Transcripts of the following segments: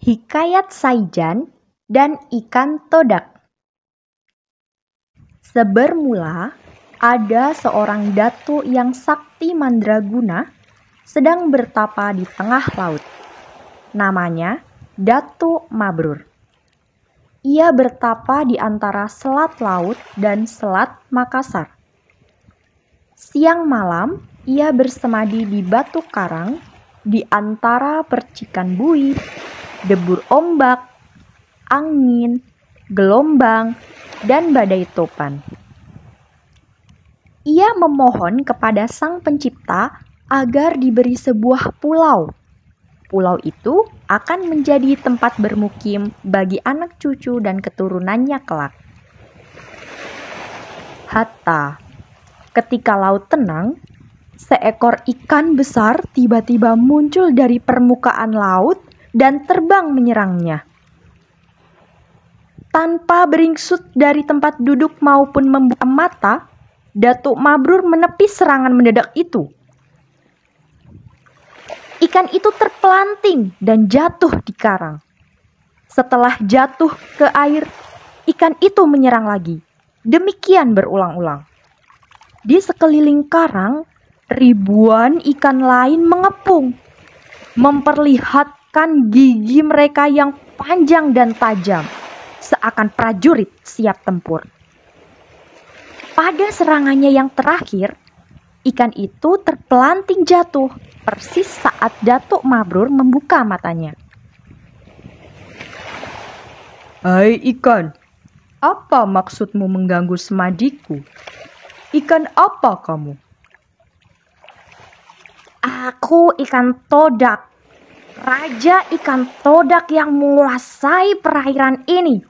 Hikayat Saijan dan Ikan Todak. Sebermula, ada seorang datu yang sakti mandraguna sedang bertapa di tengah laut. Namanya Datuk Mabrur. Ia bertapa di antara Selat Laut dan Selat Makassar. Siang malam, ia bersemadi di batu karang di antara percikan buih, debur ombak, angin, gelombang, dan badai topan. Ia memohon kepada Sang Pencipta agar diberi sebuah pulau. Pulau itu akan menjadi tempat bermukim bagi anak cucu dan keturunannya kelak. Hatta, ketika laut tenang, seekor ikan besar tiba-tiba muncul dari permukaan laut dan terbang menyerangnya. Tanpa beringsut dari tempat duduk maupun membuka mata, Datuk Mabrur menepis serangan mendadak itu. Ikan itu terpelanting dan jatuh di karang. Setelah jatuh ke air, ikan itu menyerang lagi. Demikian berulang-ulang. Di sekeliling karang, ribuan ikan lain mengepung, memperlihatkan gigi mereka yang panjang dan tajam, seakan prajurit siap tempur. Pada serangannya yang terakhir, ikan itu terpelanting jatuh, persis saat Datuk Mabrur membuka matanya. Hai ikan, apa maksudmu mengganggu semadiku? Ikan apa kamu? Aku ikan todak, raja ikan todak yang menguasai perairan ini.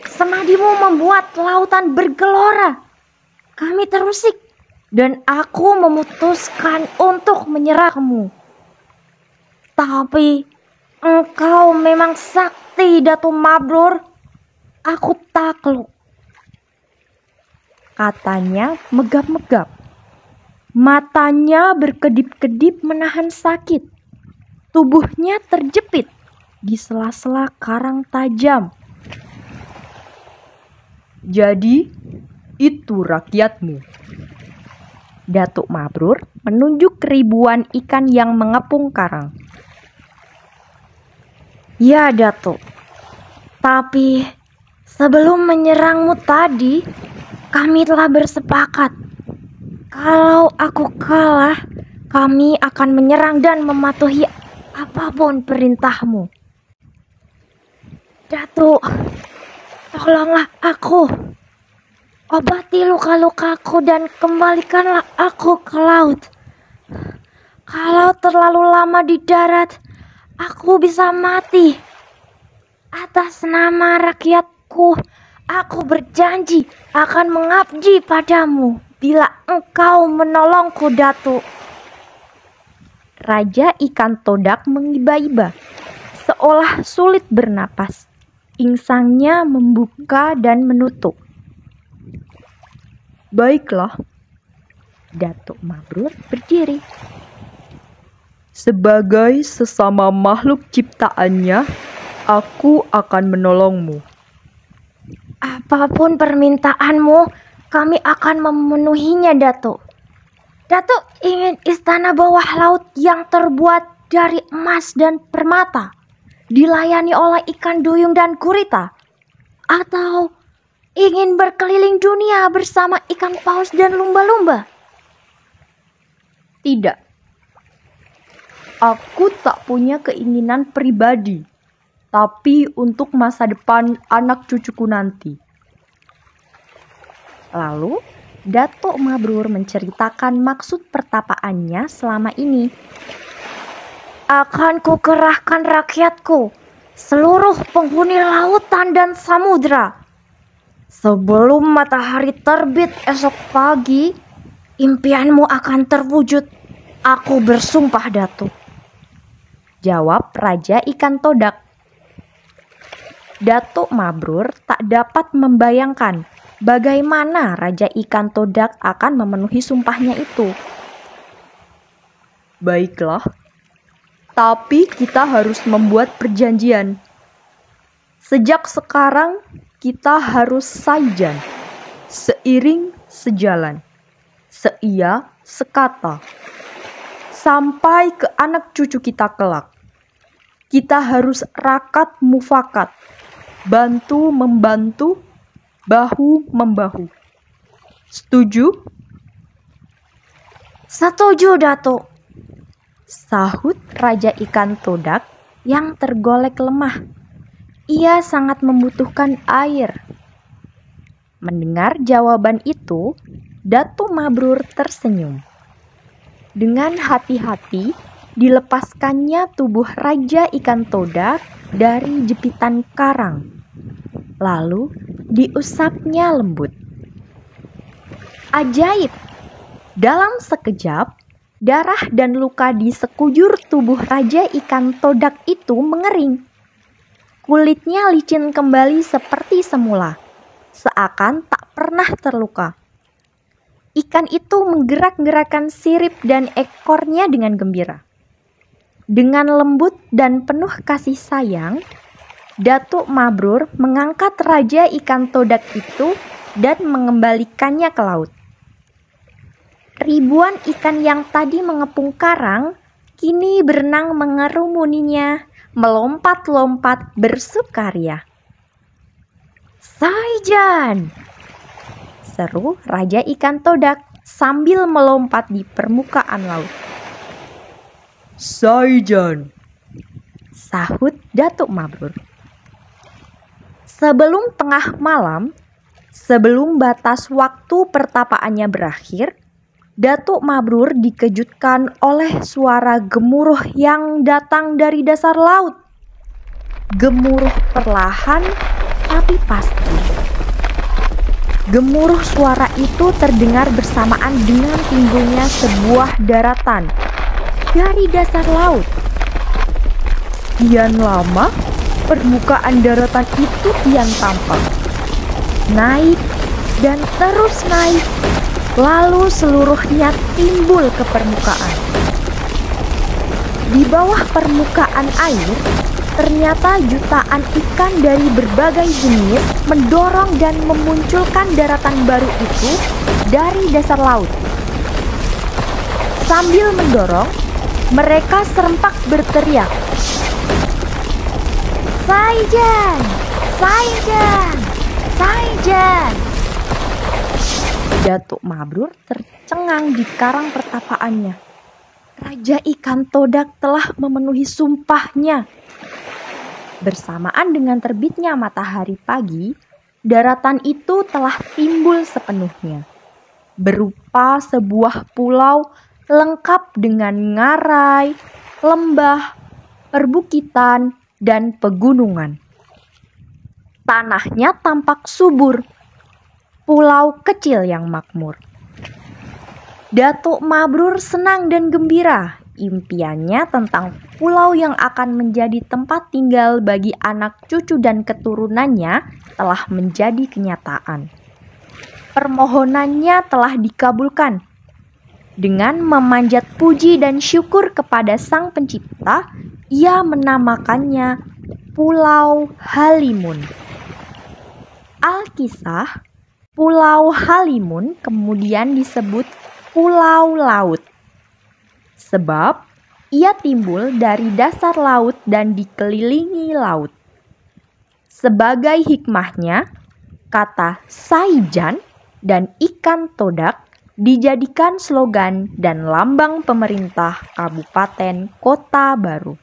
Semadimu membuat lautan bergelora. Kami terusik dan aku memutuskan untuk menyerahmu. Tapi engkau memang sakti, Datuk Mabrur. Aku takluk, katanya megap-megap. Matanya berkedip-kedip menahan sakit. Tubuhnya terjepit di sela-sela karang tajam. Jadi, itu rakyatmu. Datuk Mabrur menunjuk ribuan ikan yang mengepung karang. Ya, Datuk. Tapi sebelum menyerangmu tadi, kami telah bersepakat. Kalau aku kalah, kami akan menyerang dan mematuhi apapun perintahmu. Datuk, tolonglah aku. Obati luka-lukaku dan kembalikanlah aku ke laut. Kalau terlalu lama di darat, aku bisa mati. Atas nama rakyatku, aku berjanji akan mengabdi padamu bila engkau menolongku, Datuk. Raja ikan todak mengiba-iba, seolah sulit bernapas. Insangnya membuka dan menutup. Baiklah, Datuk Mabrur berdiri. Sebagai sesama makhluk ciptaannya, aku akan menolongmu. Apapun permintaanmu, kami akan memenuhinya, Datuk. Datuk ingin istana bawah laut yang terbuat dari emas dan permata, dilayani oleh ikan duyung dan gurita, atau ingin berkeliling dunia bersama ikan paus dan lumba-lumba? Tidak. Aku tak punya keinginan pribadi, tapi untuk masa depan anak cucuku nanti. Lalu, Datuk Mabrur menceritakan maksud pertapaannya selama ini. Akan kukerahkan rakyatku, seluruh penghuni lautan dan samudra. Sebelum matahari terbit esok pagi, impianmu akan terwujud. Aku bersumpah, Datuk, jawab Raja Ikan Todak. Datuk Mabrur tak dapat membayangkan bagaimana Raja Ikan Todak akan memenuhi sumpahnya itu. Baiklah, Tapi kita harus membuat perjanjian. Sejak sekarang kita harus saijan, seiring sejalan, seia sekata, sampai ke anak cucu kita kelak. Kita harus rakat mufakat, bantu membantu, bahu membahu. Setuju? Setuju, Datuk, Sahut Raja Ikan Todak yang tergolek lemah. Ia sangat membutuhkan air. Mendengar jawaban itu, Datuk Mabrur tersenyum. Dengan hati-hati, dilepaskannya tubuh Raja Ikan Todak dari jepitan karang. Lalu diusapnya lembut. Ajaib! Dalam sekejap, darah dan luka di sekujur tubuh Raja Ikan Todak itu mengering. Kulitnya licin kembali seperti semula, seakan tak pernah terluka. Ikan itu menggerak-gerakkan sirip dan ekornya dengan gembira. Dengan lembut dan penuh kasih sayang, Datuk Mabrur mengangkat Raja Ikan Todak itu dan mengembalikannya ke laut. Ribuan ikan yang tadi mengepung karang kini berenang mengerumuninya, melompat-lompat bersukaria. Saijan! Seru Raja Ikan Todak sambil melompat di permukaan laut. Saijan! Sahut Datuk Mabrur. Sebelum tengah malam, sebelum batas waktu pertapaannya berakhir, Datuk Mabrur dikejutkan oleh suara gemuruh yang datang dari dasar laut. Gemuruh perlahan tapi pasti. Gemuruh suara itu terdengar bersamaan dengan timbulnya sebuah daratan dari dasar laut. Kian lama, permukaan daratan itu kian tampak. Naik dan terus naik. Lalu seluruhnya timbul ke permukaan. Di bawah permukaan air, ternyata jutaan ikan dari berbagai jenis mendorong dan memunculkan daratan baru itu dari dasar laut. Sambil mendorong, mereka serempak berteriak, Saijan! Saijan! Saijan! Datuk Mabrur tercengang di karang pertapaannya. Raja Ikan Todak telah memenuhi sumpahnya. Bersamaan dengan terbitnya matahari pagi, daratan itu telah timbul sepenuhnya, berupa sebuah pulau lengkap dengan ngarai, lembah, perbukitan, dan pegunungan. Tanahnya tampak subur, pulau kecil yang makmur. Datuk Mabrur senang dan gembira. Impiannya tentang pulau yang akan menjadi tempat tinggal bagi anak cucu dan keturunannya telah menjadi kenyataan. Permohonannya telah dikabulkan. Dengan memanjat puji dan syukur kepada Sang Pencipta, ia menamakannya Pulau Halimun. Alkisah, Pulau Halimun kemudian disebut Pulau Laut, sebab ia timbul dari dasar laut dan dikelilingi laut. Sebagai hikmahnya, kata Saijan dan Ikan Todak dijadikan slogan dan lambang pemerintah Kabupaten Kota Baru.